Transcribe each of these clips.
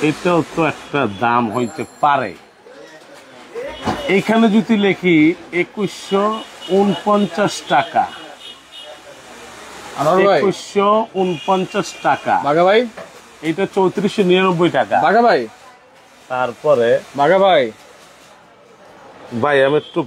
এটাও তো একটা দাম হইতে পারে। এইখানে যদি লিখি 2149 টাকা, 2149 টাকা বাঘা ভাই, এটা 3499 টাকা বাঘা ভাই। তারপরে বাঘা ভাই, ভাই আমি একটু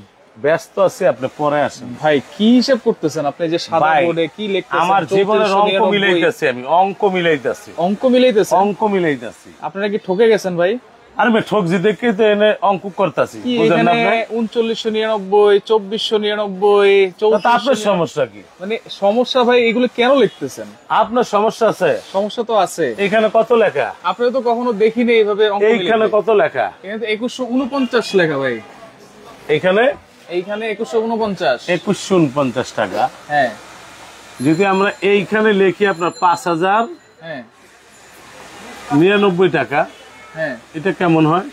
ব্যস্ত আছি, আপনি পরে আসেন। ভাই কি হিসাব করতেছেন আপনি? যে সাদা বোর্ডে কি লিখতেছেন? আমার জীবনের অঙ্ক মিলাইতেছি, আমি অঙ্ক মিলাইতেছি। অঙ্ক মিলাইতেছেন? অঙ্ক মিলাইতেছি। আপনারা কি ঠকে গেছেন ভাই? আরে ভাই ঠকজি দেখে তো এনে অঙ্ক করতেছি। এখানে 3999, 2499, আপনার সমস্যা কি? মানে সমস্যা ভাই, এগুলো কেন লিখতেছেন? আপনার সমস্যা আছে? সমস্যা তো আছে। এখানে কত লেখা? আপনারা তো কখনো দেখিনি এইভাবে অঙ্ক মিলাইতে। এইখানে কত লেখা? এখানে 2149 লেখা ভাই। এইখানে 2149। 2149 টাকা। হ্যাঁ, যদি আমরা এইখানে লিখি আপনার 5099 টাকা, হ্যাঁ, এটা কেমন হয়?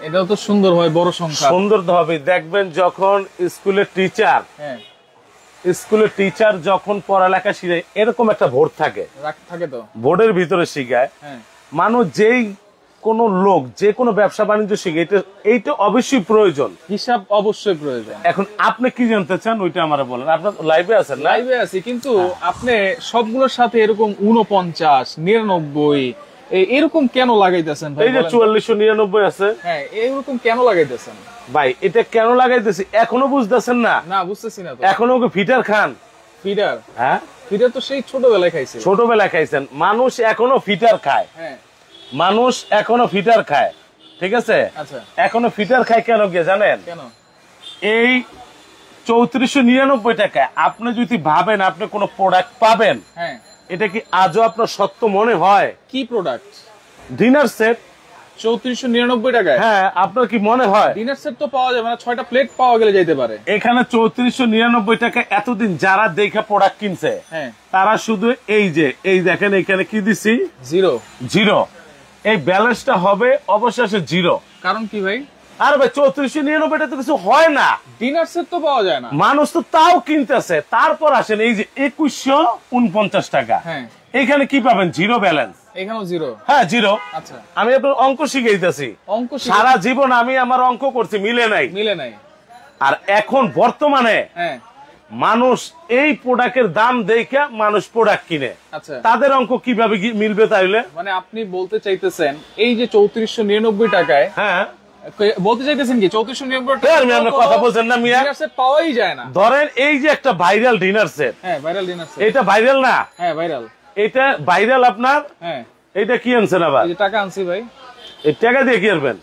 এটাও তো সুন্দর হয়, বড় সংখ্যা। সুন্দর তো হবে। দেখবেন যখন স্কুলের টিচার যখন পড়ালেখা শিখায়, এরকম একটা বোর্ড থাকে, তো বোর্ডের ভিতরে শিখায়। মানুষ যেই কোনো লোক যে কোনো ব্যবসা বাণিজ্য শিখে, এইটা অবশ্যই প্রয়োজন, হিসাব অবশ্যই প্রয়োজন। এখন আপনি কি জানতে চান ওইটা আমারে বলেন। আপনার লাইভে আছেন? লাইভে আছি, কিন্তু আপনি সবগুলোর সাথে এরকম 49, 99 এরকম কেন লাগাইতেছেন ভাই? এই যে 4499 আছে, হ্যাঁ, এরকম কেন লাগাইতেছেন ভাই? এটা কেন লাগাইতেছি এখনো বুঝতেছেন না? না, বুঝতেছি না তো। এখনো ওকে ফিটার খান? ফিডার? হ্যাঁ, ফিডার তো সেই ছোটবেলায় খাইছে। ছোটবেলায় খাইছেন। মানুষ এখনো ফিটার খায়। হ্যাঁ, মানুষ এখনো ফিটার খায়, ঠিক আছে? আচ্ছা, এখনো ফিটার খায় কেন গিয়ে জানেন? কেন? এই 3499 টাকা আপনি যদি ভাবেন আপনি কোনো প্রোডাক্ট পাবেন, হ্যাঁ, এটা কি আজও আপনার সত্য মনে হয়? কি প্রোডাক্ট? ডিনার সেট 3499 টাকায়? হ্যাঁ, আপনার কি মনে হয়? ডিনার সেট তো পাওয়া যাবে না, 6টা প্লেট পাওয়া গেলে যেতে পারে। এখানে 3499 টাকা এতদিন যারা দেখা প্রোডাক্ট কিনছে, হ্যাঁ, তারা শুধু এই দেখেন এখানে কি দিছি? জিরো। এই ব্যালেন্সটা হবে অবশেষে জিরো। কারণ কি ভাই? আর ভাই 3499 টাকা তো কিছু হয় না, ডিনার সেট তো পাওয়া যায় না। মানুষ তো তাও কিনতেছে। তারপর আসেন এই যে 2149 টাকা, হ্যাঁ, এখানে কি পাবেন? Zero balance. এখানেও জিরো? হ্যাঁ, জিরো। আচ্ছা, আমি আপনার অঙ্ক শিখাইতেছি। অঙ্ক সারা জীবন আমি আমার অঙ্ক করছি, মিলে নাই। আর এখন বর্তমানে হ্যাঁ, মানুষ এই প্রোডাক্টের দাম দেখে মানুষ প্রোডাক্ট কিনে। আচ্ছা, তাদের অঙ্ক কিভাবে মিলবে তাইলে? মানে আপনি বলতে চাইতেছেন এই যে 3499 টাকায়, হ্যাঁ, বলতে চাইতেছেন কি 3499 টাকা কথা বলছেন না মিয়া? ডিনার সেট পাওয়াই যায় না। ধরেন এই যে একটা ভাইরাল ডিনার সেট, হ্যাঁ, ভাইরাল ডিনার সেট। এটা ভাইরাল না? হ্যাঁ, ভাইরাল। এটা ভাইরাল আপনার? হ্যাঁ। এটা কি আনছেন আবার? এই যে টাকা আনছি ভাই। এই টাকা দিয়ে কি করবেন?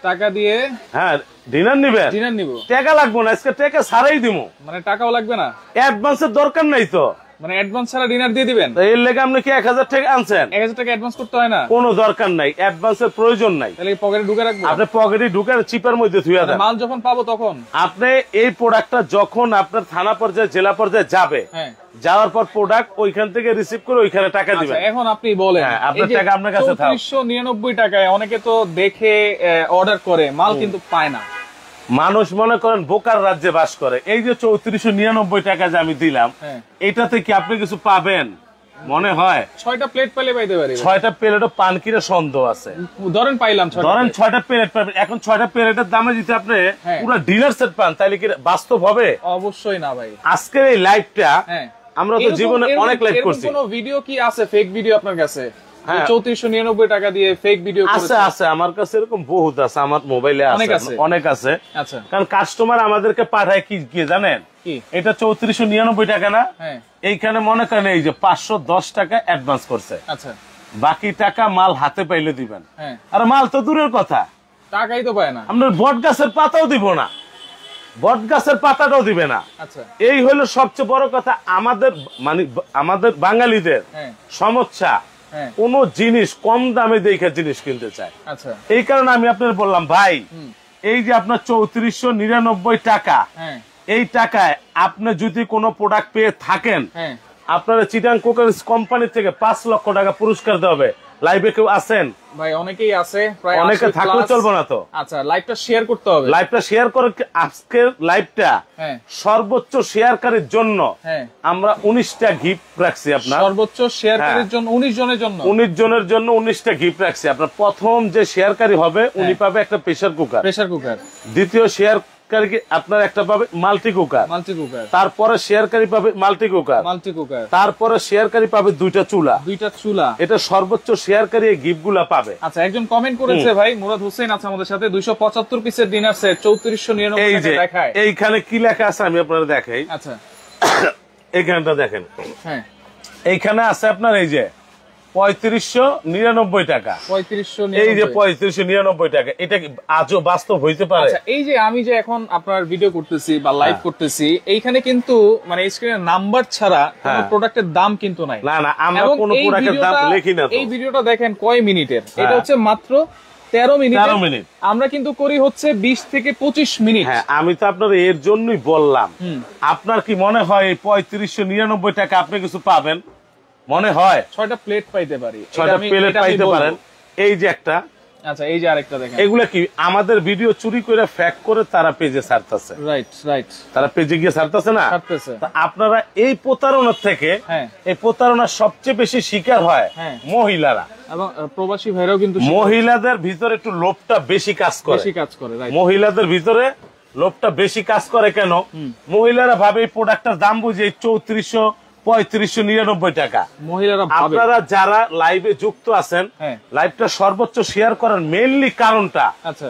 টাকা দিয়ে হ্যাঁ, ডিনার নিবেন? ডিনার নিব। টাকা লাগবে না, আজকে টাকা ছাড়াই দিমু। মানে টাকাও লাগবে না? অ্যাডভান্সের দরকার নাই তো। মানে অ্যাডভান্স ছাড়া ডিনার দিয়ে দিবেন? এর লেগে আপনি কি 1000 টাকা আনছেন? 1000 টাকা অ্যাডভান্স করতে হয় না? কোনো দরকার নাই, অ্যাডভান্সের প্রয়োজন নাই। তাহলে পকেটে ঢুকে রাখবো? আপনি পকেটে ঢুকে চিপার মধ্যে থুইয়া দেন। মাল যখন পাবো তখন? আপনি এই প্রোডাক্টটা যখন আপনার থানা পর্যায়ে, জেলা পর্যায়ে যাবে, হ্যাঁ, যাওয়ার পর প্রোডাক্ট ওইখান থেকে রিসিভ করে ওইখানে টাকা দিবেন। এখন আপনি বলেন, আপনার টাকা আপনার কাছে থাক। 3499 টাকায় অনেকে তো দেখে অর্ডার করে, মাল কিন্তু পায় না। মানুষ মনে করেন বোকার রাজ্যে বাস করে। এই যে 3499 টাকা যে আমি দিলাম, এটাতে কি আপনি কিছু পাবেন মনে হয়? 6টা প্লেট পেলে পাইতে পারি। 6টা প্লেটও পান কিনা সন্দেহ আছে। ধরেন পাইলাম, ধরেন 6টা প্লেট পাবেন। এখন 6টা প্লেটের দামে যদি আপনি পুরো ডিনার সেট পান, তাহলে কি বাস্তব হবে? অবশ্যই না ভাই। আজকের এই লাইভটা, আমরা তো জীবনে অনেক লাইভ করছি। কোনো ভিডিও কি আছে, ফেক ভিডিও আপনার কাছে? 3499 টাকা দিয়ে ফেক ভিডিও আছে? আছে, আমার কাছে এরকম বহুত আছে, আমার মোবাইলে অনেক আছে। আচ্ছা, কারণ কাস্টমার আমাদেরকে পাঠায় কি জানেন? এটা 3499 টাকা না, এইখানে মনে করেন এই যে 510 টাকা অ্যাডভান্স করছে। আচ্ছা, বাকি টাকা মাল হাতে পাইলে দিবেন। আর মাল তো দূরের কথা, টাকাই তো পায় না। আপনার বট গাছের পাতাও দিব না, বট গাছের পাতাটাও দিবে না। আচ্ছা, এই হলো সবচেয়ে বড় কথা। আমাদের বাঙালিদের সমস্যা, কোন জিনিস কম দামে দেখে জিনিস কিনতে চায়। আচ্ছা, এই কারণে আমি আপনার বললাম ভাই, এই যে আপনার 3499 টাকা, এই টাকায় আপনি যদি কোনো প্রোডাক্ট পেয়ে থাকেন, আপনার চিটাং কোকারিজ কোম্পানি থেকে 5 লক্ষ টাকা পুরস্কার দেওয়া হবে। লাইভে কেউ আছেন? ভাই অনেকেই আছে, প্রায় অনেকে 80 থাকলে plus। চলবে না তো। আচ্ছা, লাইভটা শেয়ার করতে হবে। লাইভটা শেয়ার করে আজকের লাইভটা হ্যাঁ সর্বোচ্চ শেয়ারকারীর জন্য হ্যাঁ আমরা 19টা গিফট রাখছি। আপনার সর্বোচ্চ শেয়ারকারীর জন্য 19 জনের জন্য 19 জনের জন্য 19টা গিফট রাখছি। আপনার প্রথম যে শেয়ারকারী হবে উনি পাবে একটা প্রেসার কুকার, প্রেসার কুকার। দ্বিতীয় শেয়ারকারী আপনার একটা পাবে মাল্টি কুকার, মাল্টি কুকার। তারপরে শেয়ারকারী পাবে মাল্টি কুকার, মাল্টি কুকার। তারপরে শেয়ারকারী পাবে 2টা চুলা। 2টা চুলা। এটা সর্বোচ্চ শেয়ারকারী এই গিফট গুলা পাবে। আচ্ছা, একজন কমেন্ট করেছে ভাই, মুরাদ হোসেন আছে আমাদের সাথে, 275 পিসের ডিনার সেট 3499 এই যে টাকা দেখায়। এইখানে কি লেখা আছে আমি আপনাদের দেখাই। আচ্ছা এইখানটা দেখেন, হ্যাঁ এইখানে আছে আপনার এই যে 3599 টাকা। 3599। এই যে 3599 টাকা, এটা কি আজও বাস্তব হইতে পারে? আচ্ছা, এই যে আমি যে এখন আপনার ভিডিও করতেছি বা লাইভ করতেছি, এইখানে কিন্তু মানে স্ক্রিনে নাম্বার ছাড়া কোনো প্রোডাক্টের দাম কিন্তু নাই। না না, আমরা এবং কোনো এই প্রোডাক্টের দাম ভিডিওটা- লিখি না তো। এই ভিডিওটা দেখেন কয় মিনিটের, এটা হচ্ছে মাত্র 13 মিনিট। আমরা কিন্তু করি হচ্ছে 20 থেকে 25 মিনিট। হ্যাঁ, আমি তো আপনার এর জন্যই বললাম। আপনার কি মনে হয় এই 3599 টাকা আপনি কিছু পাবেন? মনে হয় 6টা প্লেট পাইতে পারি, 6টা প্লেট পাইতে পারেন। এই যে একটা, আচ্ছা এই যে আরেকটা দেখেন, এগুলা কি আমাদের ভিডিও চুরি করে ফ্যাক করে তারা পেজে ছাড়তেছে। রাইট রাইট, তারা পেজে গিয়ে ছাড়তেছে না। ছাড়তেছে। তা আপনারা এই প্রতারণার থেকে, হ্যাঁ এই প্রতারণার সবচেয়ে বেশি শিকার হয় হ্যাঁ মহিলারা। এবং প্রবাসী ভাইরাও কিন্তু মহিলাদের ভিতরে একটু লোভটা বেশি কাজ করে। বেশি কাজ করে, রাইট। মহিলাদের ভিতরে লোভটা বেশি কাজ করে কেন? মহিলারা ভাবে এই প্রোডাক্টটার দাম বুঝে 3400 3599 টাকা। মহিলারা ভাবে। আপনারা যারা লাইভে যুক্ত আছেন, হ্যাঁ। লাইভটা সর্বোচ্চ শেয়ার করার মেইনলি কারণটা আচ্ছা,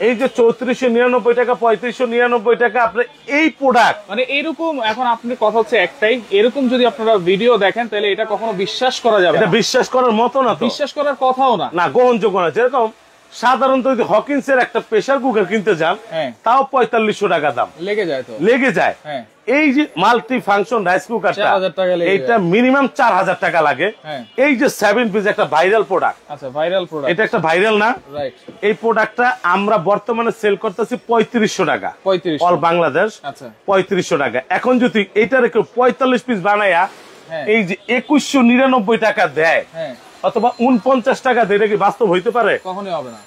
এই যে 3499 টাকা 3599 টাকা আপনি এই প্রোডাক্ট, মানে এরকম এখন আপনি কথা হচ্ছে একটাই, এরকম যদি আপনারা ভিডিও দেখেন তাহলে এটা কখনো বিশ্বাস করা যাবে এটা না। বিশ্বাস করার মতো না তো। বিশ্বাস করার কথাও না। না, গ্রহণযোগ্য না। যেরকম সাধারণত যদি হকিন্সের একটা প্রেসার কুকার কিনতে যান, হ্যাঁ তাও 4500 টাকা দাম লেগে যায় তো। লেগে যায়। হ্যাঁ এই যে মাল্টি ফাংশন রাইস কুকারটা, 4000 টাকা লেগে এটা মিনিমাম 4000 টাকা লাগে। হ্যাঁ। এই যে 7 পিস একটা ভাইরাল প্রোডাক্ট, আচ্ছা ভাইরাল প্রোডাক্ট, এটা একটা ভাইরাল না? রাইট। এই প্রোডাক্টটা আমরা বর্তমানে সেল করতেছি 3500 টাকা 35। অল বাংলাদেশ। আচ্ছা 3500 টাকা। এখন যদি এটার কেউ 45 পিস বানায়া হ্যাঁ এই যে 2199 টাকা দেয় হ্যাঁ, অথবা 49 টাকা দেয়, এটা কি বাস্তব হইতে পারে? কখনোই হবে না।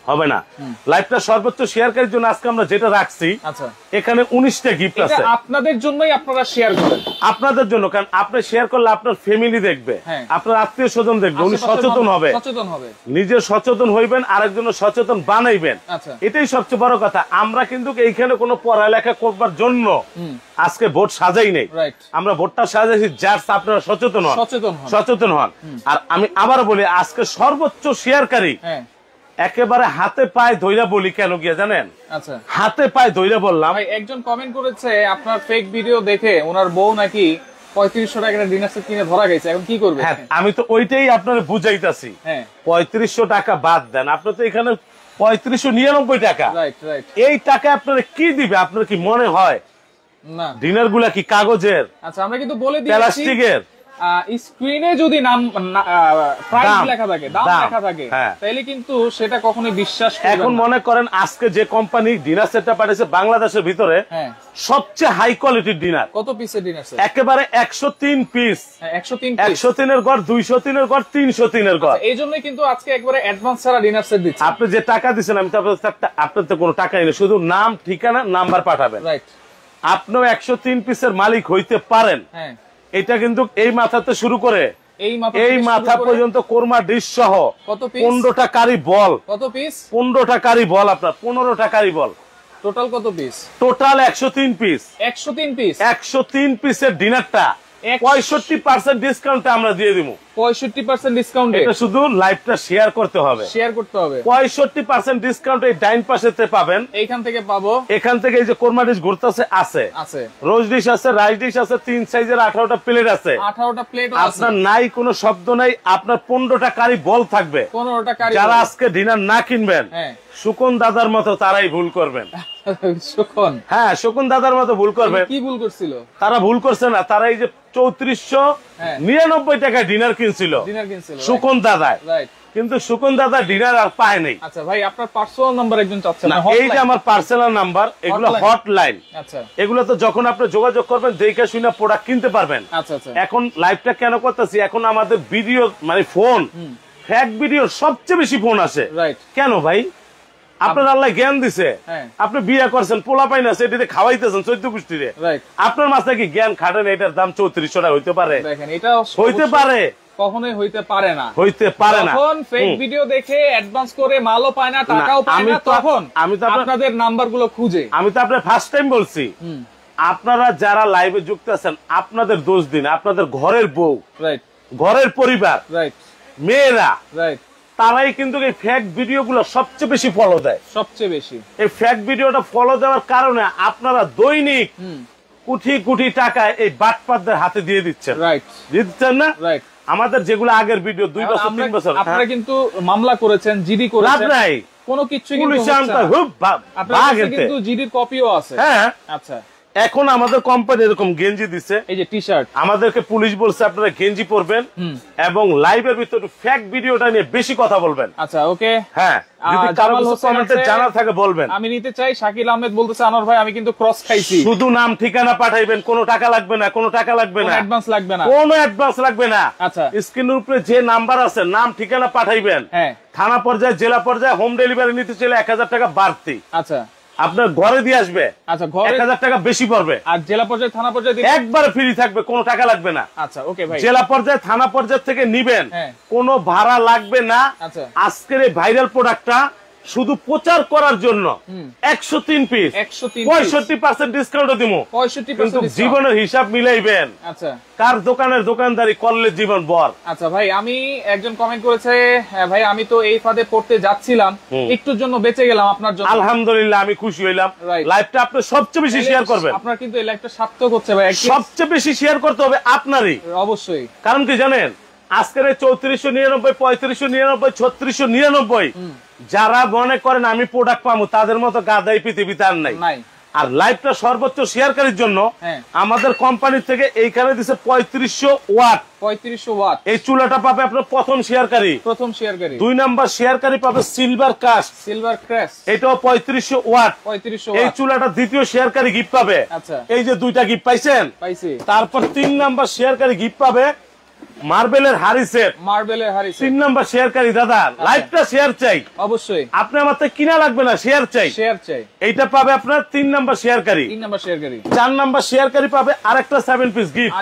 হবে না। লাইভটা সর্বোচ্চ শেয়ারকারীর জন্য আজকে আমরা যেটা রাখছি, আচ্ছা এখানে 19টা গিফট এটা আছে আপনাদের জন্যই, আপনারা শেয়ার করেন আপনাদের জন্য। কারণ আপনি শেয়ার করলে আপনার ফ্যামিলি দেখবে, হ্যাঁ। আপনার আত্মীয় স্বজন দেখবে, উনি আশেপাশের সচেতন মানুষ হবে, সচেতন হবে। নিজে সচেতন হইবেন, আরেকজন সচেতন বানাইবেন। আচ্ছা এটাই সবচেয়ে বড় কথা। আমরা কিন্তু এইখানে কোনো পড়ালেখা করবার জন্য আজকে ভোট সাজাই নেই। রাইট, আমরা ভোটটা সাজাইছি জাস্ট আপনারা সচেতন হন, সচেতন হন। সচেতন হন। আর আমি আবার বলি, আজকে সর্বোচ্চ শেয়ারকারী হ্যাঁ একেবারে হাতে পায়ে ধইরা বলি, কেন গিয়া জানেন? আচ্ছা হাতে পায়ে ধইরা বললাম। ভাই, একজন কমেন্ট করেছে আপনার ফেক ভিডিও দেখে ওনার বউ নাকি 3500 টাকার ডিনার সেট কিনে ধরা গেছে, এখন কি করবে? হ্যাঁ, আমি তো ওইটাই আপনার বুঝাইতাছি। হ্যাঁ 3500 টাকা বাদ দেন, আপনি তো এখানে 3599 টাকা। রাইট রাইট, এই টাকা আপনারা কি দিবে? আপনার কি মনে হয় না ডিনার গুলা কি কাগজের, আচ্ছা আমরা কিন্তু বলে দিয়েছি, প্লাস্টিকের? স্ক্রিনে যদি নাম প্রাইস দাম, লেখা থাকে, দাম দাম, লেখা থাকে, হ্যাঁ। তাহলে কিন্তু সেটা কখনোই বিশ্বাস করবেন এখন না। মনে করেন আজকে যে কোম্পানি ডিনার সেটটা পাঠিয়েছে বাংলাদেশের ভিতরে হ্যাঁ সবচেয়ে হাই কোয়ালিটির ডিনার, কত পিসের ডিনার সেট? একেবারে 103 পিস, 103 পিস। 103 এর ঘর, 203 এর ঘর, 303 এর ঘর। এই জন্যই কিন্তু আজকে একবারে অ্যাডভান্স ছাড়া ডিনার সেট দিচ্ছি। আপনি যে টাকা দিচ্ছেন, আমি তো আপনার তো কোনো টাকাই নেই, শুধু নাম, ঠিকানা, নাম্বার পাঠাবেন। রাইট, আপনিও 103 পিসের মালিক হইতে পারেন। হ্যাঁ এটা কিন্তু এই মাথাতে শুরু করে এই এই মাথা পর্যন্ত কোরমা ডিশ সহ কত পিস? 15টা কারি বল, কত পিস? 15টা কারি বল, আপনার 15টা কারি বল, টোটাল কত পিস? Total 103 piece. 103 পিস। 103 পিসের ডিনারটা 65% ডিসকাউন্টে আমরা দিয়ে দিব। 65% ডিসকাউন্টে? এটা শুধু লাইভটা শেয়ার করতে হবে, শেয়ার করতে হবে। 65% ডিসকাউন্ট এই ডাইন পাশেতে পাবেন। এইখান থেকে পাবো, এখান থেকে এই যে কোরমা ডিশ ঘুরতেছে আছে, আছে রোজ ডিশ আছে, রাইস ডিশ আছে, 3 সাইজের 18টা প্লেট আছে। 18টা প্লেট আছে। আপনার নাই কোনো শব্দ নাই, আপনার 15টা কারি বল থাকবে। 15টা কারি। যারা আজকে ডিনার না কিনবেন, হ্যাঁ সুকুন দাদার মতো তারাই ভুল করবেন। সুখন হ্যাঁ, সুকুন দাদার মতো ভুল করবেন। কি ভুল করছিল? তারা ভুল করছে না, তারা এই যে 3499 টাকায় ডিনার কিনছিল ডিনার কিনছিল সুকুন দাদায়, রাইট। কিন্তু সুকুন দাদা ডিনার আর পায় নাই। আচ্ছা ভাই, আপনার পার্সোনাল নাম্বার একজন চাচ্ছে না, না? এই যে আমার পার্সোনাল নাম্বার, এগুলো Hotline। হটলাইন। আচ্ছা এগুলো তো যখন আপনি যোগাযোগ করবেন দেখে শুনে প্রোডাক্ট কিনতে পারবেন। আচ্ছা আচ্ছা, এখন লাইভটা কেন করতেছি, এখন আমাদের ভিডিও মানে ফোন ফেক ভিডিওর সবচেয়ে বেশি ফোন আসে। রাইট। কেন ভাই? আপনার আল্লাহ জ্ঞান দিছে, আপনি বিয়ে করছেন, পোলা পাই না, সেটাতে খাওয়াইতেছেন 14 গোষ্ঠীরে, আপনার মাথায় কি জ্ঞান খাটেন এটার দাম 3400 টাকা হইতে পারে? দেখেন এটা হইতে পারে, কখনোই হইতে পারে না, হইতে পারে না। তখন ফেক ভিডিও দেখে অ্যাডভান্স করে মালও পায় না, টাকাও পায় না, তখন আমি তো আপনাদের নাম্বারগুলো খুঁজে, আমি তো আপনার ফার্স্ট টাইম বলছি, আপনারা যারা লাইভে যুক্ত আছেন আপনাদের দোষ দিন, আপনাদের ঘরের বউ, রাইট, ঘরের পরিবার, রাইট, মেয়েরা, রাইট, তারাই কিন্তু এই ফেক ভিডিও গুলো সবচেয়ে বেশি ফলো দেয়, সবচেয়ে বেশি। এই ফেক ভিডিওটা ফলো দেওয়ার কারণে আপনারা দৈনিক কোটি কোটি টাকা এই বাটপাতদের হাতে দিয়ে দিচ্ছেন, রাইট, দিচ্ছেন না? রাইট। আমাদের যেগুলো আগের ভিডিও 2 বছর 3 বছর, আপনারা কিন্তু মামলা করেছেন, জিডি করেছেন, লাভ নাই, কোনো কিছু পুলিশ আনতে খুব আপনাদের কিন্তু জিডির কপিও আছে। হ্যাঁ, আচ্ছা। এখন আমাদের কোম্পানি এরকম গেঞ্জি দিচ্ছে, এই যে টি-শার্ট, আমাদেরকে পুলিশ বলছে আপনারা গেঞ্জি পরবেন এবং লাইভের ভিতরে ফেক ভিডিওটা নিয়ে বেশি কথা বলবেন। আচ্ছা, ওকে। হ্যাঁ, যদি কারো কমেন্টে জানা থাকে বলবেন। আমি নিতে চাই। শাকিল আহমেদ বলতেছে, আনোয়ার ভাই আমি কিন্তু ক্রস খাইছি। শুধু নাম ঠিকানা পাঠাইবেন, কোনো টাকা লাগবে না, কোনো টাকা লাগবে না, অ্যাডভান্স লাগবে না, কোনো অ্যাডভান্স লাগবে না। আচ্ছা, স্ক্রিনের উপরে যে নাম্বার আছে নাম ঠিকানা পাঠাইবেন। হ্যাঁ, থানা পর্যায়ে, জেলা পর্যায়ে হোম ডেলিভারি নিতে চাইলে 1000 টাকা বাড়তি আচ্ছা আপনার ঘরে দিয়ে আসবে। আচ্ছা, ঘরে 1000 টাকা বেশি পড়বে। আর জেলা পর্যায়ে, থানা পর্যায়ে একবারে ফ্রি থাকবে, কোনো টাকা লাগবে না। আচ্ছা, ওকে ভাই। জেলা পর্যায়ে, থানা পর্যায়ে থেকে নিবেন, কোনো ভাড়া লাগবে না। আচ্ছা, আজকের এই ভাইরাল প্রোডাক্টটা শুধু প্রচার করার জন্য 103 পিস 65% ডিসকাউন্ট দিব। 65% জীবনের হিসাব মিলাইবেন। আচ্ছা, কার দোকানের দোকানদারি করলে জীবন বর। আচ্ছা ভাই, আমি একজন কমেন্ট করেছে, ভাই আমি তো এই ফাঁদে পড়তে যাচ্ছিলাম, একটুর জন্য বেঁচে গেলাম আপনার জন্য। আলহামদুলিল্লাহ, আমি খুশি হইলাম। লাইভটা আপনি সবচেয়ে বেশি শেয়ার করবেন। আপনার কিন্তু এই লাইভটা সার্থক হচ্ছে ভাই। সবচেয়ে বেশি শেয়ার করতে হবে আপনারই, অবশ্যই। কারণ কি জানেন, আজকের 3499, 3599, 3699 যারা মনে করেন আমি প্রোডাক্ট পাবো, তাদের মতো গাদাই পৃথিবীতে আর নাই। আর লাইভটা সর্বোচ্চ শেয়ারকারীর জন্য আমাদের কোম্পানি থেকে এইখানে দিছে 3500 ওয়াট। 3500 ওয়াট এই চুলাটা পাবে আপনার প্রথম শেয়ারকারী। 2 নাম্বার শেয়ারকারী পাবে সিলভার কাস্ট। এটাও 3500 ওয়াট। এই চুলাটা দ্বিতীয় শেয়ারকারী গিফট পাবে। এই যে 2টা গিফট পাইছেন। তারপর 3 নাম্বার শেয়ারকারী গিফট পাবে মার্বেলের হাড়ি সেট। 3 নাম্বার শেয়ারকারী দাদা, লাইভটা শেয়ার চাই অবশ্যই। আপনি আমার থেকে কিনা লাগবে না, শেয়ার চাই। এইটা পাবে আপনার 3 নাম্বার শেয়ারকারী। 4 নাম্বার শেয়ারকারী পাবে আরেকটা 7 পিস গিফট।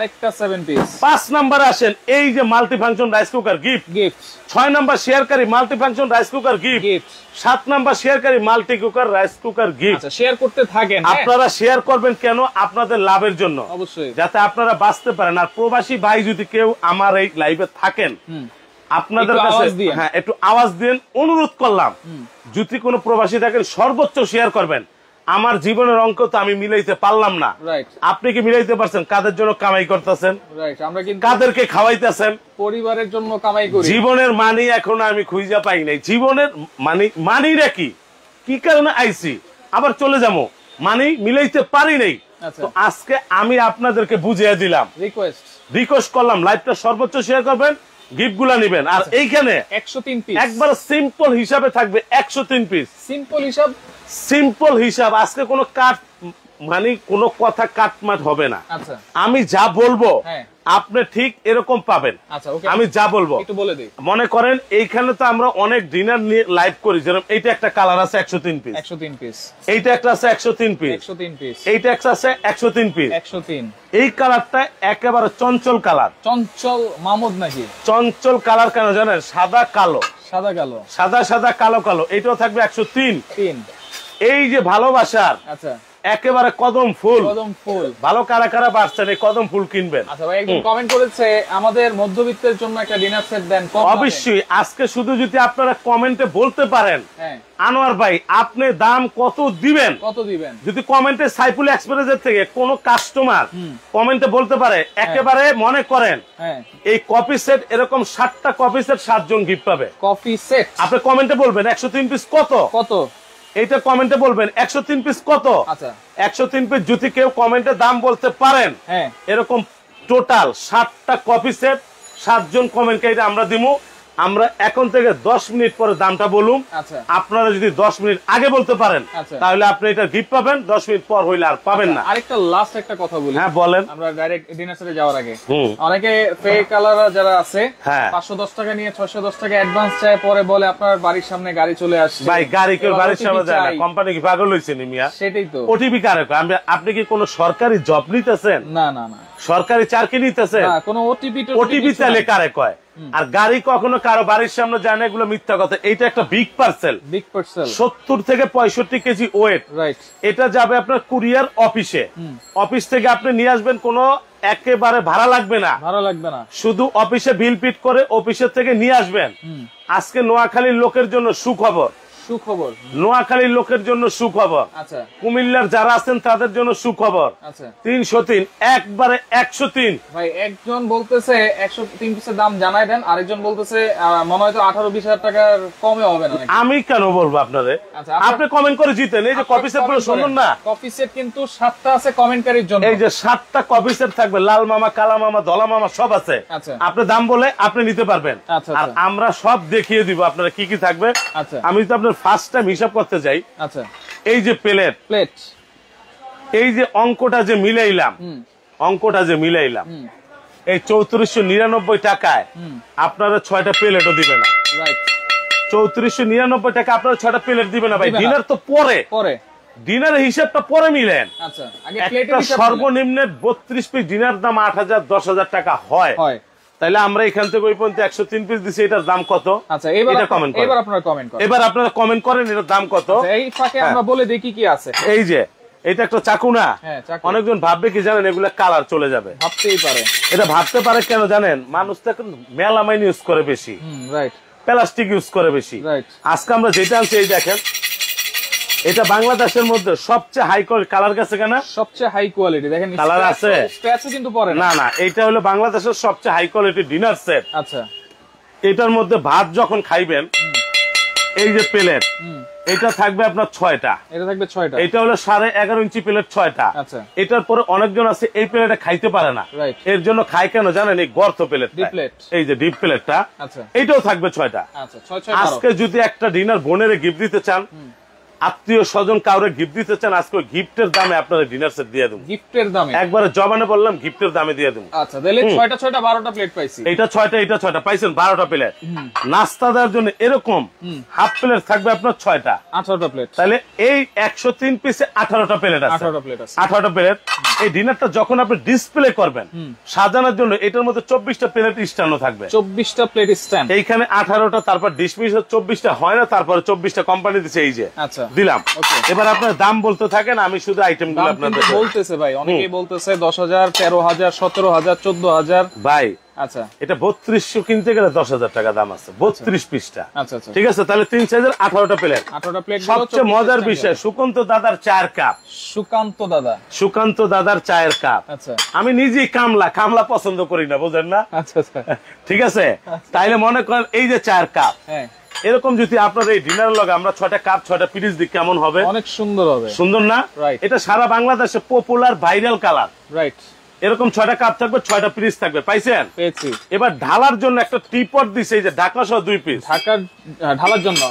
5 নাম্বারে আসেন, এই যে multi function rice cooker gift. 6 number শেয়ারকারী multi function rice cooker gift. 7 number শেয়ারকারী multi cooker rice cooker gift. Share করতে থাকেন, আপনারা শেয়ার করবেন কেন? আপনাদের লাভের জন্য, অবশ্যই, যাতে আপনারা বাঁচতে পারেন। আর প্রবাসী ভাই যদি কেউ আমার এই লাইভে থাকেন, আপনাদের কাছে হ্যাঁ একটু আওয়াজ দিন, অনুরোধ করলাম। যদি কোনো প্রবাসী থাকেন, সর্বোচ্চ শেয়ার করবেন। আমার জীবনের অঙ্ক তো আমি মিলাইতে পারলাম না, আপনি কি মিলাইতে পারছেন? কাদের জন্য কামাই করতেছেন, কাদেরকে খাওয়াইতেছেন? পরিবারের জন্য কামাই করি। জীবনের মানি এখন আমি খুঁজে পাই নাই। জীবনের মানিটা কি, কি কারণে আইছি, আবার চলে যাবো, মানি মিলাইতে পারি নাই। তো আজকে আমি আপনাদেরকে বুঝিয়ে দিলাম, রিকোয়েস্ট করলাম, লাইভটা সর্বোচ্চ শেয়ার করবেন, গিফট গুলা নিবেন। আর এইখানে 103 পিস একবার সিম্পল হিসাবে থাকবে। 103 পিস সিম্পল হিসাব। আজকে কোনো কাট মানে কোনো কথা কাটমাট হবে না। আমি যা বলবো আপনি ঠিক এরকম পাবেন। আমি যা বলবো মনে করেন, এইখানে তো আমরা অনেক ডিনার নিয়ে লাইভ করি, যেরকম এইটা একটা কালার আছে 103 পিস, এইটা একটা আছে 103 পিস, এইটা একটা আছে 103 পিস। এই কালারটা একেবারে চঞ্চল কালার। চঞ্চল মাহমুদ নাকি? চঞ্চল কালার কেন জানেন? সাদা কালো, সাদা কালো কালো। এইটাও থাকবে 103। এই যে ভালোবাসার একেবারে কদম ফুল, ভালো কারা কারা বাড়ছেন, এই কদম ফুল কিনবেন। আচ্ছা ভাই, একজন কমেন্ট করেছে আমাদের মধ্যবিত্তের জন্য একটা ডিনার সেট দেন। অবশ্যই, আজকে শুধু যদি আপনারা কমেন্টে বলতে পারেন আনোয়ার ভাই আপনি দাম কত দিবেন, যদি কমেন্টে সাইফুল এক্সপ্রেসের থেকে কোন কাস্টমার কমেন্টে বলতে পারে, একেবারে মনে করেন এই কফি সেট, এরকম 7টা কফি সেট 7 জন গিফট পাবে। কফি সেট আপনি কমেন্টে বলবেন 103 পিস কত, এইটা কমেন্টে বলবেন 103 পিস কত। 103 পিস যদি কেউ কমেন্টে দাম বলতে পারেন, এরকম টোটাল 7টা কফি সেট 7 জন কমেন্টকে এটা আমরা দিমু আমরা এখন থেকে 10 মিনিট পরে দামটা বলুম। আচ্ছা, আপনারা যদি 10 মিনিট আগে বলতে পারেন তাহলে আপনি এটা গিফট পাবেন, 10 মিনিট পর হইলে আর পাবেন না। আরেকটা লাস্ট একটা কথা বলি। হ্যাঁ বলেন। আমরা ডাইরেক্ট ডিনার সেটে যাওয়ার আগে অনেকে ফেক কালার যারা আছে 510 টাকা নিয়ে 610 টাকা অ্যাডভান্স চায়, পরে বলে আপনার বাড়ির সামনে গাড়ি চলে আসছে। ভাই গাড়ি কেউ বাড়ির সামনে যায় না, কোম্পানি কি পাগল হইছে নি মিয়া? সেটাই তো। ওটিপি কারে? আপনি কি কোনো সরকারি জব নিতেছেন? না না না, সরকারি চাকরি নিতেছেন? না, কোনো ওটিপি চাইলে কারে কয়? আর গাড়ি কখনো কারো বাড়ির সামনে যায় না, এগুলো মিথ্যা কথা। এইটা একটা বিগ পার্সেল, 70 থেকে 65 কেজি ওয়েট। এটা যাবে আপনার কুরিয়ার অফিসে, অফিস থেকে আপনি নিয়ে আসবেন, কোনো একেবারে ভাড়া লাগবে না, শুধু অফিসে বিল পিট করে অফিসের থেকে নিয়ে আসবেন। আজকে নোয়াখালীর লোকের জন্য সুখবর, নোয়াখালীর লোকের জন্য সুখবর, কুমিল্লার যারা আছেন তাদের জন্য সুখবর। 303 একবারে 103। ভাই একজন বলতেছে 103 পিসের দাম জানাই দেন, আরেকজন বলতেছে মনে হয় তো 18-20 হাজার টাকার কমে হবে না। আমি কেন বলবো আপনাদের? আপনি কমেন্ট করে জিতেন। এই যে কপি সেট গুলো সুন্দর না? কপি সেট কিন্তু 7টা আছে কমেন্টকারীর জন্য। এই যে 7টা কপি সেট থাকবে, লাল মামা, কালা মামা, ধলা মামা সব আছে। আপনি দাম বলে আপনি নিতে পারবেন, আর আমরা সব দেখিয়ে দিব আপনারা কি কি থাকবে। আমি তো আপনার ফার্স্ট টাইম হিসাব করতে যাই। আচ্ছা, এই যে প্লেট, এই যে অঙ্কটা যে মিলাইলাম, এই 3499 টাকায় আপনারা 6টা প্লেটও দিবে না। 3499 টাকা আপনারা 6টা প্লেট দিবে না ভাই। ডিনার তো পরে, ডিনারের হিসাবটা পরে মিলেন। একটা সর্বনিম্ন 32 পিস ডিনার দাম 8000 10,000 টাকা হয়। তাহলে আমরা এখান থেকে ওই পর্যন্ত 103 পিস দিছি, এটার দাম কত? আচ্ছা, এবার আপনারা কমেন্ট করেন এটার দাম কত। এই ফাঁকে আমরা বলে দেখি কি আছে। এই যে এটা একটা চাকু না? অনেকজন ভাববে কি জানেন, এগুলা কালার চলে যাবে, ভাবতেই পারে। এটা ভাবতে পারে কেন জানেন? মানুষ তো এখন মেলামাইন ইউজ করে বেশি, প্লাস্টিক ইউজ করে বেশি। আজকে আমরা যেটা আনছি, এই দেখেন, এটা বাংলাদেশের মধ্যে সবচেয়ে হাই কোয়ালিটি কালার গেছে কেন? সবচেয়ে হাই কোয়ালিটি দেখেন, কালার আছে, স্ক্র্যাচও কিন্তু পড়ে না। না, এটা হলো বাংলাদেশের সবচেয়ে হাই কোয়ালিটি ডিনার সেট। আচ্ছা, এটার মধ্যে ভাত যখন খাইবেন, এই যে প্লেট, এটা থাকবে আপনার 6টা, এটা থাকবে 6টা। এটা হলো 11.5 ইঞ্চি প্লেট 6টা। আচ্ছা, এটার পরে অনেকজন আছে এই প্লেটে খাইতে পারে না, এর জন্য খায় কেন জানেন? এই গর্ত প্লেট, এই যে ডিপ প্লেটটা, এইটাও থাকবে 6টা। আজকে যদি একটা ডিনার বোনের গিফট দিতে চান, আত্মীয় স্বজন কাউরে গিফট দিতে চান, আজকে গিফটের দামে আপনারা ডিনার সেট দিয়ে দেব। গিফটের দামে একবারে জবানে বললাম, গিফটের দামে দিয়ে দেব। আচ্ছা, তাহলে 6টা 12টা প্লেট পাইছি। এটা 6টা, এটা 6টা পাইছেন, 12টা প্লেট। নাস্তা দেওয়ার জন্য এরকম হাফ প্লেট থাকবে আপনার 6টা, 18টা প্লেট। তাহলে এই 103 পিসে 18টা প্লেট আছে, 18টা প্লেট। এই ডিনারটা যখন আপনি ডিসপ্লে করবেন সাজানোর জন্য, এটার মধ্যে 24টা প্লেট স্ট্যান্ড থাকবে, 24টা প্লেট স্ট্যান্ড। এইখানে 18টা, তারপর ডিসমিস 24টা হয় না, তারপরে 24টা কোম্পানি দিচ্ছে। এই যে আচ্ছা দিলাম। এবার আপনার দাম বলতে থাকেন, আমি শুধু আইটেম গুলো আপনাদের বলতেছে। ভাই অনেকেই বলতেছে 10,000, 13,000, 17,000, 14,000। ভাই আচ্ছা, এটা 3200 কিনতে গেলে 10,000 টাকা দাম আছে, 32 পিসটা। আচ্ছা, ঠিক আছে, তাহলে 3 সাইজের 18টা প্লেট। 18টা প্লেট। সবচেয়ে মজার বিষয়, সুকান্ত দাদার চায়ের কাপ। সুকান্ত দাদার চায়ের কাপ। আচ্ছা, আমি নিজেই কামলা পছন্দ করি না, বুঝেন না? আচ্ছা, ঠিক আছে, তাইলে মনে করেন এই যে চায়ের কাপ, এরকম যদি আপনার এই ডিনারের লগে আমরা 6টা কাপ 6টা পিস দিই, কেমন হবে? অনেক সুন্দর হবে, সুন্দর না? এটা সারা বাংলাদেশে পপুলার ভাইরাল কালার। রাইট, এরকম 6টা কাপ থাকবে, 6টা পিস থাকবে। পাইছেন? পেয়েছি। এবার ঢালার জন্য একটা টিপট দিছে, এই যে ঢাকা সহ 2 পিস। ঢালার জন্য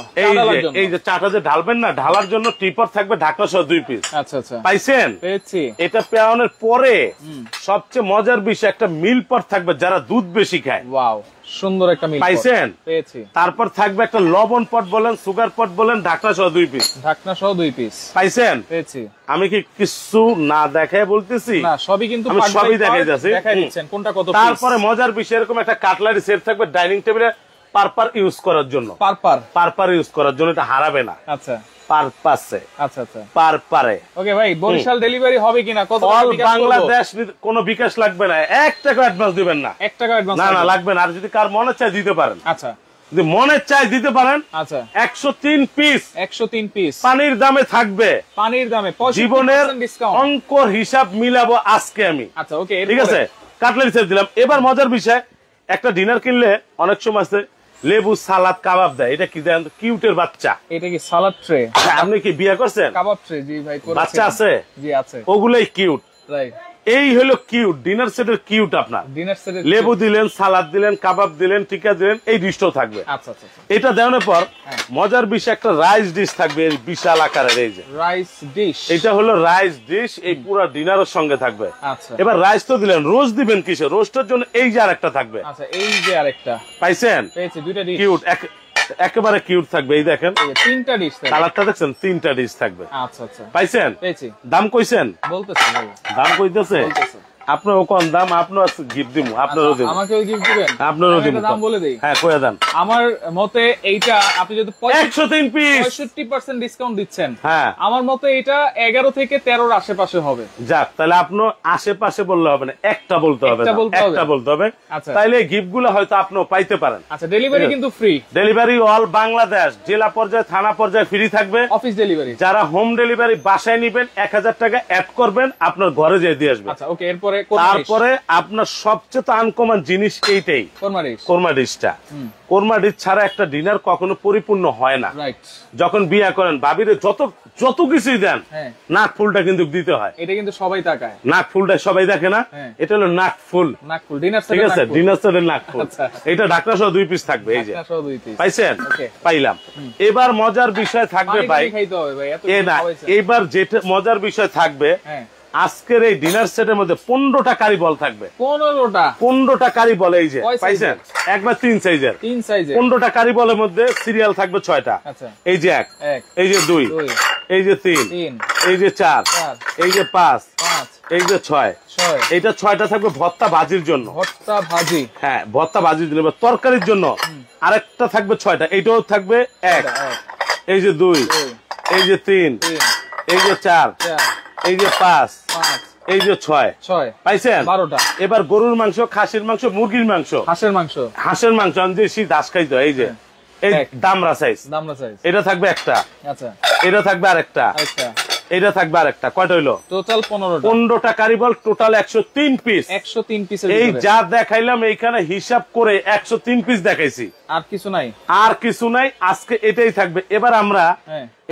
এই যে চাটা যে ঢালবেন না, ঢালার জন্য টিপট থাকবে ঢাকা সহ 2 পিস। আচ্ছা আচ্ছা, পাইছেন? পেয়েছি। এটা পেয়ানোর পরে সবচেয়ে মজার বিষয়, একটা মিল পট থাকবে যারা দুধ বেশি খায়। ওয়াও, সুন্দর একটা মিল। পাইছেন? পেয়েছি। তারপর থাকবে একটা লবণ পট বলেন, সুগার পট বলেন, ঢাকনা সহ 2 পিস। ঢাকনা সহ 2 পিস। পাইছেন? পেয়েছি। আমি কি কিছু না দেখায় বলতেছি? না, সবই কিন্তু সবই দেখাই যাচ্ছে, দেখাই দিচ্ছেন কোনটা কত পিস। তারপরে মজার বিষয়, এরকম একটা কাটলারি সেট থাকবে ডাইনিং টেবিলে পারপার ইউজ করার জন্য। পারপার ইউজ করার জন্য, এটা হারাবে না। আচ্ছা, পারপাসে। আচ্ছা আচ্ছা, পারপারে। ওকে ভাই, বরিশাল ডেলিভারি হবে কিনা? কত টাকা বিকাশ? বাংলাদেশ কোনো বিকাশ লাগবে না, 1 টাকা অ্যাডভান্স দিবেন না। 1 টাকা অ্যাডভান্স না লাগবে না। আর যদি কার মনে চায় দিতে পারেন। আচ্ছা, যদি মনে চায় দিতে পারেন। আচ্ছা, 103 পিস, 103 পিস পানির দামে থাকবে, পানির দামে। জীবনের অঙ্ক হিসাব মিলাবো আজকে আমি। আচ্ছা, ওকে, ঠিক আছে, কাটলারি সেট দিলাম। এবার মজার বিষয়, একটা ডিনার কিনলে অনেক সময় আছে লেবু, সালাদ, কাবাব দেয়। এটা কি দেন? কিউটের বাচ্চা। এটা কি সালাদ ট্রে? আপনি কি বিয়ে করছেন? কাবাব ট্রে, জি ভাই, বাচ্চা আছে? জি আছে। ওগুলাই কিউট। রাইট, এই হলো কিউট ডিনার সেটের কিউট। আপনার ডিনার সেটের লেবু দিলেন, সালাদ দিলেন, কাবাব দিলেন, টিকা দিলেন, এই ডিশটাও থাকবে। আচ্ছা আচ্ছা, এটা দেওয়ার পর মজার বিষয় একটা রাইস ডিশ থাকবে, এই বিশাল আকারের। এই যে রাইস ডিশ, এটা হলো রাইস ডিশ, এই পুরো ডিনারের সঙ্গে থাকবে। আচ্ছা, এবার রাইস তো দিলেন, রোস্ট দিবেন কিসে? রোস্টের জন্য এই যে আরেকটা থাকবে। আচ্ছা, এই যে আরেকটা পাইছেন? পেয়েছি, দুইটা ডিশ কিউট, একেবারে কিউট থাকবে। এই দেখেন তিনটা ডিশ, কালারটা দেখছেন, তিনটা ডিশ থাকবে। আচ্ছা আচ্ছা, পাইছেন? পেয়েছি। দাম কইছেন? বলতেছি, দাম কইতেছে। আপনারও কোন দাম? আপনার গিফট দিব, আপনারও দেব। আমাকে ওই গিফট দিবেন? আপনারও দেব। দাম বলে দেই। হ্যাঁ, কইয়া দেন। আমার মতে এইটা আপনি যদি 103 পিস 65% ডিসকাউন্ট দিচ্ছেন, হ্যাঁ, আমার মতে এটা 11 থেকে 13 এর আশেপাশে হবে। যাক, তাহলে আপনি আশেপাশে বললে হবে না, একটা বলতে হবে, একটা বলতে হবে। আচ্ছা, তাইলে গিফটগুলো হয়তো আপনিও পাইতে পারেন। আচ্ছা, ডেলিভারি কিন্তু ফ্রি। ডেলিভারি অল বাংলাদেশ, জেলা পর্যায়ে, থানা পর্যায়ে ফ্রি থাকবে। অফিস ডেলিভারি, যারা হোম ডেলিভারি বাসায় নেবেন 1000 টাকা অ্যাড করবেন, আপনার ঘরে যেয়ে দিয়ে আসবে। আচ্ছা, ওকে। এরপরে তারপরে আপনার সবচেয়ে আনকমন জিনিস এইটাই, কোরমা ডিশটা। কোরমা ডিশ ছাড়া একটা ডিনার কখনো পরিপূর্ণ হয় না। যখন বিয়ে করেন ভাবিরে যত কিছুই দেন, নাক ফুলটা কিন্তু দিতে হয়। এটা কিন্তু সবাই তাকায়, নাক ফুলটা সবাই দেখে না, এটা হলো নাক ফুল। ঠিক আছে, ডিনার সেটের নাক ফুল। এটা ঢাকনা সহ 2 পিস থাকবে। এই যে পাইছেন? পাইলাম। এবার মজার বিষয় থাকবে ভাই, এবার যেটা মজার বিষয় থাকবে, আজকের এই ডিনার সেটের মধ্যে 15টা কারি বল থাকবে। 15টা কারি বল। এই যে পাইছেন? একবার 3 সাইজের 15টা কারি বলের মধ্যে সিরিয়াল থাকবে 6টা। এই যে 1, এই যে 2, এই যে 3, এই যে 4, এই যে 5, এই যে 6। এইটা 6টা থাকবে ভর্তা ভাজির জন্য। ভর্তা ভাজি, হ্যাঁ, ভর্তা ভাজির জন্য। তরকারির জন্য আরেকটা থাকবে 6টা। এইটাও থাকবে 1, এই যে 2, এই যে 3, এই যে 4, এই যে 5, এই যে 6। পাইছেন? 12টা। এবার গরুর মাংস, খাসির মাংস, মুরগির মাংস, হাঁসের মাংস আমি যে দাস খাইতো, এই যে এই দামরা সাইজ, এটা থাকবে একটা। আচ্ছা, এটা থাকবে আরেকটা, এটা থাকবে আরেকটা। কয়টা হইলো? টোটাল 15টা কারি বল, টোটাল 103 পিস। 103 পিস। এই যা দেখাইলাম এইখানে হিসাব করে 103 পিস দেখাইছি, আর কিছু নাই, আর কিছু নাই। আজকে এটাই থাকবে। এবার আমরা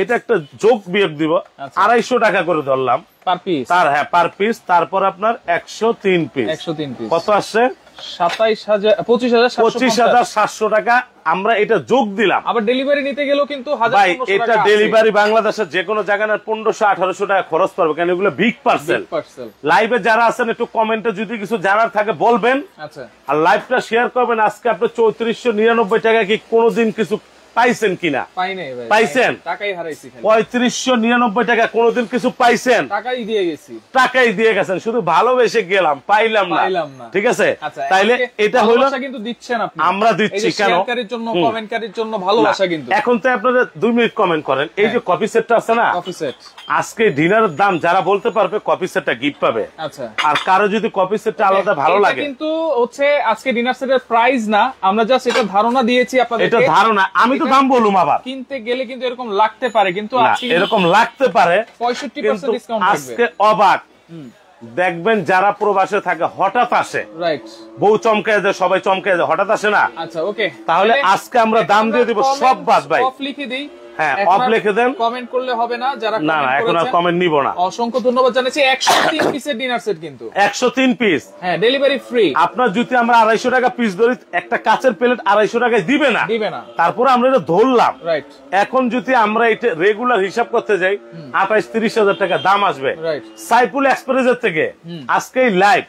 এটা একটা যোগ বিয়োগ দিব, 250 টাকা করে ধরলাম পার পিস। হ্যাঁ, পার পিস। তারপর আপনার 103 পিস, কত আসছে? 25,700 টাকা আমরা এটা যোগ দিলাম। আবার ডেলিভারি নিতে গেলেও কিন্তু ভাই, এটা ডেলিভারি বাংলাদেশের যে কোনো জায়গায় 1500-1800 টাকা খরচ পড়বে, কারণ এগুলো বিগ পার্সেল। লাইভে যারা আছেন একটু কমেন্টে যদি কিছু জানার থাকে বলবেন, আর লাইভটা শেয়ার করবেন। আজকে আপনি 3499 টাকা কি কোনোদিন কিছু পাইছেন কিনা? পাইছেন? 3599 টাকা কোনোদিন কিছু পাইছেন? টাকাই দিয়ে গেছেন, শুধু ভালোবেসে গেলাম, পাইলাম না। ঠিক আছে, তাইলে এটা হলো কিন্তু দিচ্ছেন আপনি, আমরা দিচ্ছি কেন? কমেন্টকারীর জন্য ভালোবাসা। কিন্তু এখন তো আপনারা 2 মিনিট কমেন্ট করেন। এই যে কফি সেটটা আছে না, কফি সেট আজকে ডিনারের দাম যারা বলতে পারবে কফি সেটটা গিফট পাবে। আচ্ছা, আর কারো যদি কফি সেটটা আলাদা ভালো লাগে, কিন্তু হচ্ছে আজকে ডিনার সেটের প্রাইস না, আমরা জাস্ট এটা ধারণা দিয়েছি আপনাদের। এটা ধারণা, আমি তো দাম বলুম, আবার কিনতে গেলে কিন্তু এরকম লাগতে পারে, কিন্তু এরকম লাগতে পারে 65% ডিসকাউন্ট থাকবে। আজকে অবাক দেখবেন যারা প্রবাসে থাকে, হঠাৎ আসে, বউ চমকায় যায়, সবাই চমকায় যায়, হঠাৎ আসে না। আচ্ছা, ওকে, তাহলে আজকে আমরা দাম দিয়ে দিব সব বাদ ভাই। অফ লিখে দেই, হ্যাঁ, অফ লিখে দেন। কমেন্ট করলে হবে না, যারা না, এখন আর কমেন্ট নিব না। অসংখ্য ধন্যবাদ জানাচ্ছি। 103 পিসের ডিনার সেট, কিন্তু 103 পিস, হ্যাঁ, ডেলিভারি ফ্রি। আপনার যদি আমরা 250 টাকা পিস ধরি, একটা কাচের প্লেট 250 টাকায় দিবে না। তারপরে আমরা এটা ধরলাম। এখন যদি আমরা এটা রেগুলার হিসাব করতে যাই, 28-30 হাজার টাকা দাম আসবে। সাইফুল এক্সপ্রেসের থেকে আজকে লাইভ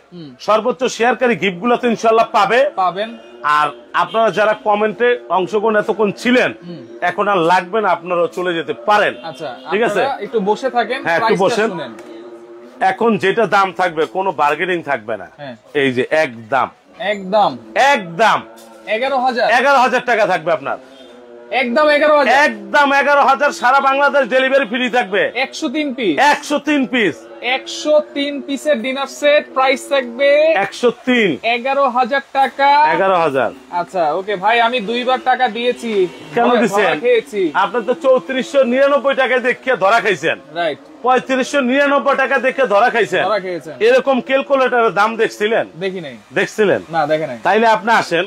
সর্বোচ্চ শেয়ারকারী গিফটগুলো তো ইনশাআল্লাহ পাবেন। আর আপনারা যারা কমেন্টে অংশগ্রহণ এতক্ষণ ছিলেন, এখন আর লাগবে না, আপনারা চলে যেতে পারেন। ঠিক আছে, একটু বসে থাকেন। হ্যাঁ, একটু বসেন। এখন যেটা দাম থাকবে, কোনো বার্গেনিং থাকবে না। এই যে একদম 11,000 টাকা থাকবে আপনার, একদম 11,000। সারা বাংলাদেশ ডেলিভারি ফ্রি থাকবে। 103 পিস 103 পিসের ডিনার সেট, প্রাইস থাকবে 11,000 টাকা। 11,000। আচ্ছা, ওকে ভাই, আমি 2বার টাকা দিয়েছি। কেন দিয়েছেন? আপনি তো 3499 টাকা দেখে ধরা খাইছেন। রাইট, 3599 টাকা দেখে ধরা খাইছেন। এরকম ক্যালকুলেটরের দাম দেখছিলেন? দেখি নাই। দেখছিলেন? না, দেখে নাই। তাইলে আপনি আসেন,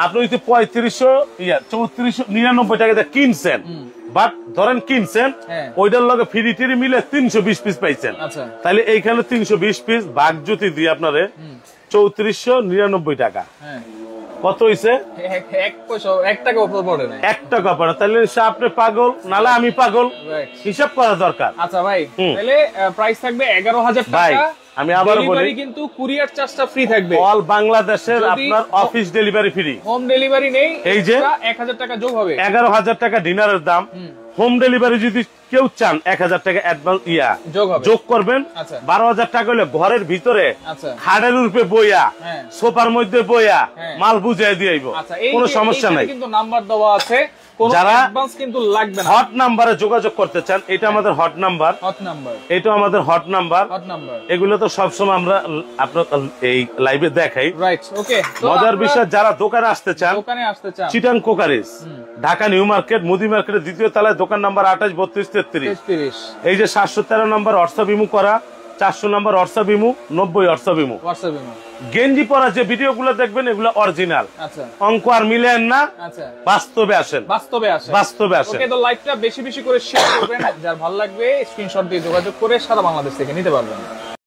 আপনি 3499 টাকা কিনছেন, বাট ধরেন কিনছেন ওইটার লগে ফ্রি টিরি মিলে 320 পিস পাইছেন। তাহলে এইখানে 320 পিস ভাগ যদি দিই আপনারে 3499 টাকা। কত হইছে? 1 টাকা পড়ে না, 1 টাকা পড়ে। তাহলে আপনি পাগল, নালে আমি পাগল, হিসাব করা দরকার। আচ্ছা ভাই, তাহলে প্রাইস থাকবে 11000 টাকা। আমি আবার বলি, কিন্তু কুরিয়ার চার্জটা ফ্রি থাকবে, অল বাংলাদেশের আপনার office delivery free, home delivery নেই। এই যে 1000 টাকা যোগ হবে, 11000 টাকা ডিনারের দাম। হোম ডেলিভারি যদি কেউ চান 1000 টাকা অ্যাডভান্স যোগ করবেন। 12000 টাকা হলে ঘরের ভিতরে খাটের উপরে বইয়া, সোফার মধ্যে বইয়া মাল বুঝাই দিয়ে আইবো, কোনো সমস্যা নাই। কিন্তু নাম্বার দেওয়া আছে, যারা কিন্তু লাগবে না। হট নাম্বারে যোগাযোগ করতে চান, এটা আমাদের হট নাম্বার, এটা আমাদের হট নাম্বার। এগুলো তো সবসময় আমরা আপনার এই লাইভে দেখাই। মজার বিষয়, যারা দোকানে আসতে চান, Chittagong crockeries, Dhaka new market, মুদি মার্কেটের দ্বিতীয় তলায়, দোকান নাম্বার 28 32 33। এই যে 713 নাম্বার হোয়াটসঅ্যাপ ইমু করা, 400 নাম্বার হোয়াটসঅ্যাপ ইমু, 90 হোয়াটসঅ্যাপ ইমু। গেঞ্জি পরা যে ভিডিও গুলো দেখবেন এগুলো অরিজিনাল, অঙ্ক আর মিলেন না, বাস্তবে আসেন, বাস্তবে আসেন। তো লাইভটা বেশি বেশি করে শেয়ার করবেন, যার ভালো লাগবে স্ক্রিনশট দিয়ে যোগাযোগ করে সারা বাংলাদেশ থেকে নিতে পারবেন।